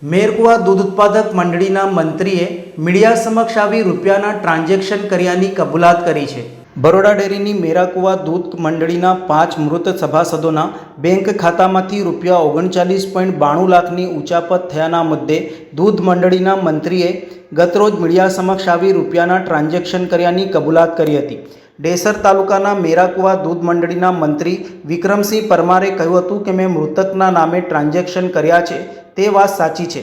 મેરકુવા દૂધ ઉત્પાદક મંડળીના મંત્રીએ મીડિયા સમક્ષ આવી રૂપિયાના ટ્રાન્ઝેક્શન કર્યાની કબૂલાત કરી છે। બરોડા ડેરીની મેરાકુવા દૂધ મંડળીના 5 મૃત સભાસદોના બેંક ખાતામાંથી રૂપિયા 39.92 લાખની ઉચાપત થયાના મુદ્દે દૂધ મંડળીના મંત્રીએ ગતરોજ મીડિયા સમક્ષ આવી રૂપિયાના ટ્રાન્ઝેક્શન કર્યાની કબૂલાત કરી હતી। ડેસર તાલુકાના મેરાકુવા દૂધ મંડળીના મંત્રી વિક્રમસિંહ પરમારે કહ્યું હતું કે મેં મૃતકના નામે ટ્રાન્ઝેક્શન કર્યા છે તે વાત સાચી છે।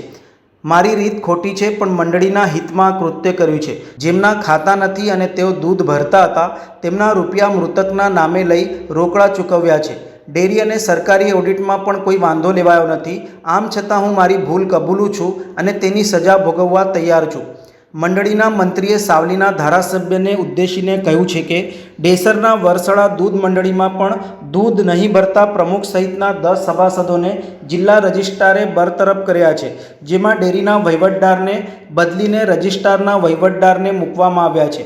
મારી રીત ખોટી છે પણ મંડળીના હિતમાં કૃત્ય કર્યું છે। જેમના ખાતા નથી અને તેઓ દૂધ ભરતા હતા તેમના રૂપિયા મૃતકના નામે લઈ રોકડા ચૂકવ્યા છે। ડેરી અને સરકારી ઓડિટમાં પણ કોઈ વાંધો લેવાયો નથી। આમ છતાં હું મારી ભૂલ કબૂલું છું અને તેની સજા ભોગવવા તૈયાર છું। મંડળીના મંત્રીએ સાવલીના ધારાસભ્યને ઉદ્દેશીને કહ્યું છે કે ડેસરના વરસડા દૂધ મંડળીમાં પણ દૂધ નહીં ભરતા પ્રમુખ સહિતના 10 સભાસદોને જિલ્લા રજિસ્ટ્રારે બરતરફ કર્યા છે, જેમાં ડેરીના વહીવટદારને બદલીને રજિસ્ટ્રારના વહીવટદારને મૂકવામાં આવ્યા છે।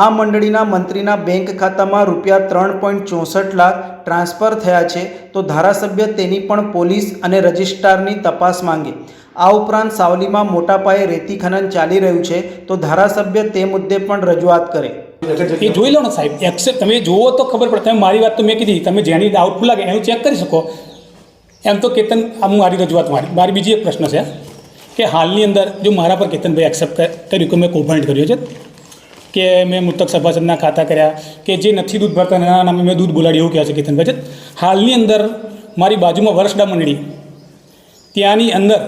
આ મંડળીના મંત્રીના બેંક ખાતામાં રૂપિયા 3.64 લાખ ટ્રાન્સફર થયા છે તો ધારાસભ્ય તેની પણ પોલીસ અને રજિસ્ટ્રારની તપાસ માંગે। આ ઉપરાંત સાવલીમાં મોટા પાયે રેતી ખનન ચાલી રહ્યું છે તો ધારાસભ્ય તે મુદ્દે પણ રજૂઆત કરે। એ જોઈ લો ને સાહેબ, એક્સેપ્ટ તમે જુઓ તો ખબર પડે। તમે મારી વાત તો મેં કીધી, તમે જેની ડાઉટફુલ લાગે એનું ચેક કરી શકો। એમ તો કેતન હું મારી રજૂઆત મારી બીજી એક પ્રશ્ન છે કે હાલની અંદર જો મારા પર કેતનભાઈ એક્સેપ્ટ કર્યું કે મેં કૌભાંડ કર્યું છે કે મેં મૃતક સભાસદના ખાતા કર્યા કે જે નથી દૂધ ભરતા એના નામે મેં દૂધ બોલાડી એવું કહે છે કેતનભાઈ છે। હાલની અંદર મારી બાજુમાં વરસડા મંડળી ત્યાંની અંદર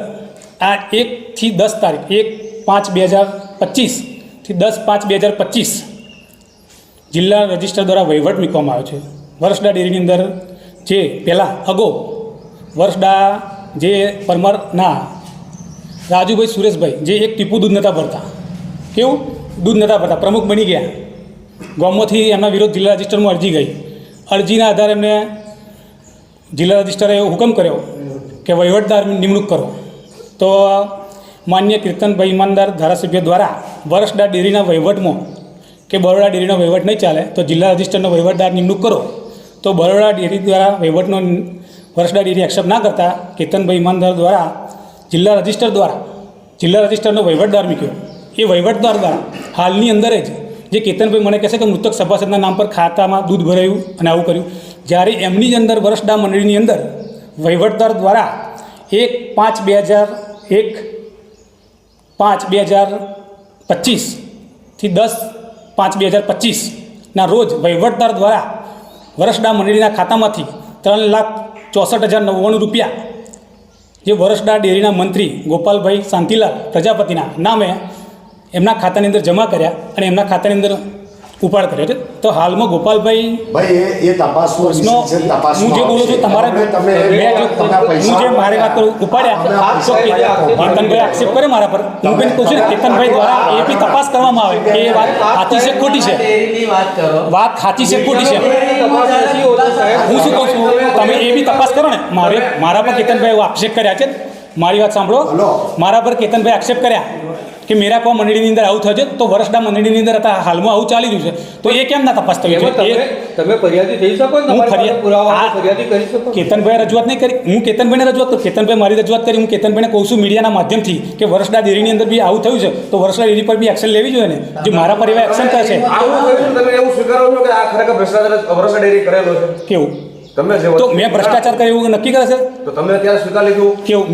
આ 1 થી 10 તારીખ 1/5/2025 થી 10/5/2025 જિલ્લા રજિસ્ટર દ્વારા વહીવટ મૂકવામાં આવ્યો છે। વરસડા ડેરીની અંદર જે પહેલાં અગાઉ વરસડા જે પરમારના રાજુભાઈ સુરેશભાઈ જે એક ટીપુ દૂધ નહોતા ભરતા, કેવું દૂધ નહોતા ભરતા, પ્રમુખ બની ગયા, ગામમાંથી એમના વિરોધ જિલ્લા રજિસ્ટરમાં અરજી ગઈ। અરજીના આધારે એમને જિલ્લા રજિસ્ટરે એવો હુકમ કર્યો કે વહીવટદાર નિમણૂક કરો। તો માન્ય કીર્તનભાઈ ઈમાનદાર ધારાસભ્ય દ્વારા વરસડા ડેરીના વહીવટમાં કે બરોડા ડેરીનો વહીવટ નહીં ચાલે તો જિલ્લા રજિસ્ટરનો વહીવટદાર નિમણૂક કરો। તો બરોડા ડેરી દ્વારા વહીવટનો વરસડા ડેરી એક્સેપ્ટ ના કરતા કીર્તનભાઈ ઈમાનદાર દ્વારા જિલ્લા રજિસ્ટરનો વહીવટદાર મૂક્યો। એ વહીવટદાર દ્વારા હાલની અંદર જ જે કેતનભાઈ મને કહેશે કે મૃતક સભાસદના નામ પર ખાતામાં દૂધ ભરાયું અને આવું કર્યું, જ્યારે એમની જ અંદર વરસડા મંડળીની અંદર વહીવટદાર દ્વારા 1/5/2025 થી 10/5/2025 રોજ વહીવટદાર દ્વારા વરસડા મંડળીના ખાતામાંથી 3,64,099 રૂપિયા જે વરસડા ડેરીના મંત્રી ગોપાલભાઈ શાંતિલાલ પ્રજાપતિના નામે એમના ખાતાની અંદર જમા કર્યા અને એમના ખાતાની અંદર ઉપાડ કર્યો છે। તો હાલમાં ગોપાલભાઈ એ તપાસનો હું જે બોલું છું તમારે હું જે મારી વાત કરું ઉપાડ્યા તો કેતનભાઈ આક્ષેપ કરે મારા પર, હું પણ કહું છું કેતનભાઈ દ્વારા એ બી તપાસ કરવામાં આવે કે એ વાત સાચી છે ખોટી છે, વાત સાચી છે ખોટી છે। હું શું કહું છું તમે એ બી તપાસ કરો ને। મારા પર કેતનભાઈ આક્ષેપ કર્યા છે, મારી વાત સાંભળો, મારા પર કેતનભાઈ આક્ષેપ કર્યા કે મેરાકુવા મંડળીની અંદર આવું થયું છે તો વરસડા મંડળીની અંદર હાલમાં આવું ચાલી રહ્યું છે તો એ કેમ ના તપાસ થયું છે? તમે ફરિયાદી થઈ શકો ને, ફરિયાદી કરી શકો। કેતનભાઈ રજૂઆત નહીં કરી, હું કેતનભાઈને રજૂઆત કરું, કેતનભાઈ મારી રજૂઆત કરી, હું કેતનભાઈને કહું છું મીડિયાના માધ્યમથી કે વરસડા ડેરીની અંદર બી આવું થયું છે તો વરસડા ડેરી પર બી એક્શન લેવી જોઈએ ને। જો મારા પર એવા એક્શન થશે તમે એવું સ્વીકારો છો કે આ ખરેખર ભ્રષ્ટાચાર વરસડા ડેરી કરેલો છે? કેવું તમે તો મેં ભ્રષ્ટાચાર કર્યો એવું નક્કી કરે છે? તો તમે અત્યારે સ્વીકાર લીધું કેવું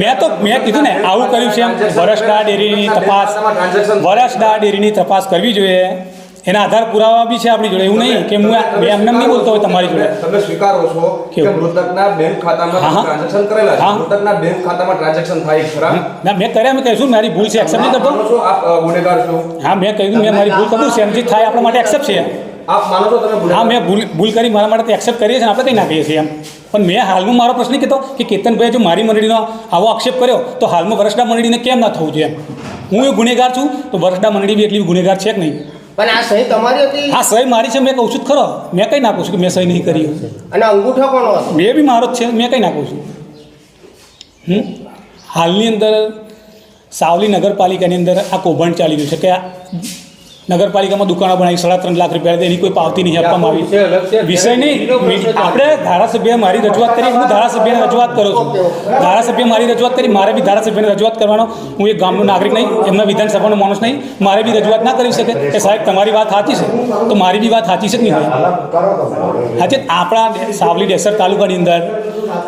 મેં કીધું ને આવું કર્યું છે એમ। વરસડા ડેરીની તપાસ કરવી જોઈએ, એના આધાર પુરાવા બી છે આપણી જોડે, એવું નહીં કે હું એમને નહીં બોલતો હોય તમારી જોડે। તમે સ્વીકારો છો કે મૃતકના બેંક ખાતામાં ટ્રાન્ઝેક્શન કરેલા છે, મૃતકના બેંક ખાતામાં ટ્રાન્ઝેક્શન થાય ખરા? ના મેં કર્યા, મેં કહીશું મારી ભૂલ છે, એક્સેપ્ટ નહીં કરતો। આપ ગુનેગાર છો? હા મેં કહ્યું મેં મારી ભૂલ કબૂલ છે, એમ જે થાય આપણા માટે એક્સેપ્ટ છે। આપ માનો છો તમે? હા મેં ભૂલ કરી, મારા માટે એક્સેપ્ટ કરીએ છીએ, આપણે કંઈ ના કહીએ છીએ એમ। પણ મેં હાલમાં મારો પ્રશ્ન કહેતો કે કેતનભાઈએ જો મારી મંડળીનો આવો આક્ષેપ કર્યો તો હાલમાં વરસડા મંડળીને કેમ ના થવું જોઈએ એમ। હું એ ગુનેગાર છું તો વરસડા મંડળી બી એટલી ગુનેગાર છે કે નહીં? પણ આ સહી તમારી હતી? હા સહી મારી છે, મેં કહું છું ખરો, મેં કંઈ નાખું છું કે મેં સહી નહીં કરી। અને અંગૂઠો કોનો હતો? બે બી મારો જ છે, મેં કંઈ નાખું છું। હાલની અંદર સાવલી નગરપાલિકાની અંદર આ કૌભાંડ ચાલી રહ્યું છે કે નગરપાલિકામાં દુકાનો બનાવી 3.5 લાખ રૂપિયા એની કોઈ પાવતી નહીં આપવામાં આવી વિષય નહીં આપણે ધારાસભ્ય મારી રજૂઆત કરી હું ધારાસભ્યને રજૂઆત કરું છું ધારાસભ્ય મારી રજૂઆત કરી મારે બી ધારાસભ્યને રજૂઆત કરવાનો હું એક ગામનો નાગરિક નહીં એમના વિધાનસભાનો માણસ નહીં મારે બી રજૂઆત ના કરી શકે કે સાહેબ તમારી વાત સાચી છે તો મારી બી વાત સાચી છે કે નહીં હોય સાચે આપણા સાવલી ડેસર તાલુકાની અંદર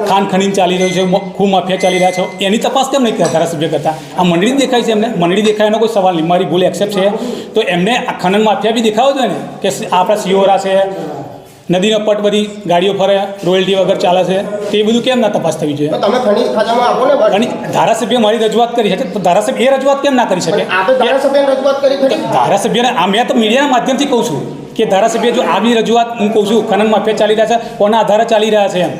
ખાન ખનીન ચાલી રહ્યું છે ખૂબ માફિયા ચાલી રહ્યા છે એની તપાસ કેમ નહીં કરતા ધારાસભ્ય કરતા આ મંડળી દેખાય છે એમને મંડળી દેખાય એનો કોઈ સવાલ નહીં મારી ભૂલ એક્સેપ્ટ છે તો એમને આ ખનન માફિયા બી દેખાવો જોઈએ ને કે આપણા સિયોરા છે નદીનો પટ બધી ગાડીઓ ફરે રોયલ્ટી વગર ચાલે છે તે બધું કેમ ના તપાસ થવી જોઈએ તો તમે ખનીજ ખાતામાં આપો ને બસ. અને ધારાસભ્ય મારી રજૂઆત કરી છે તો ધારાસભ્ય એ રજૂઆત કેમ ના કરી શકે આપણે ધારાસભ્યને રજૂઆત કરી ખરી ધારાસભ્યને આ મેં તો મીડિયાના માધ્યમથી કહું છું કે ધારાસભ્ય જો આવી રજૂઆત હું કહું છું ખનન માફિયા ચાલી રહ્યા છે કોના આધારે ચાલી રહ્યા છે એમ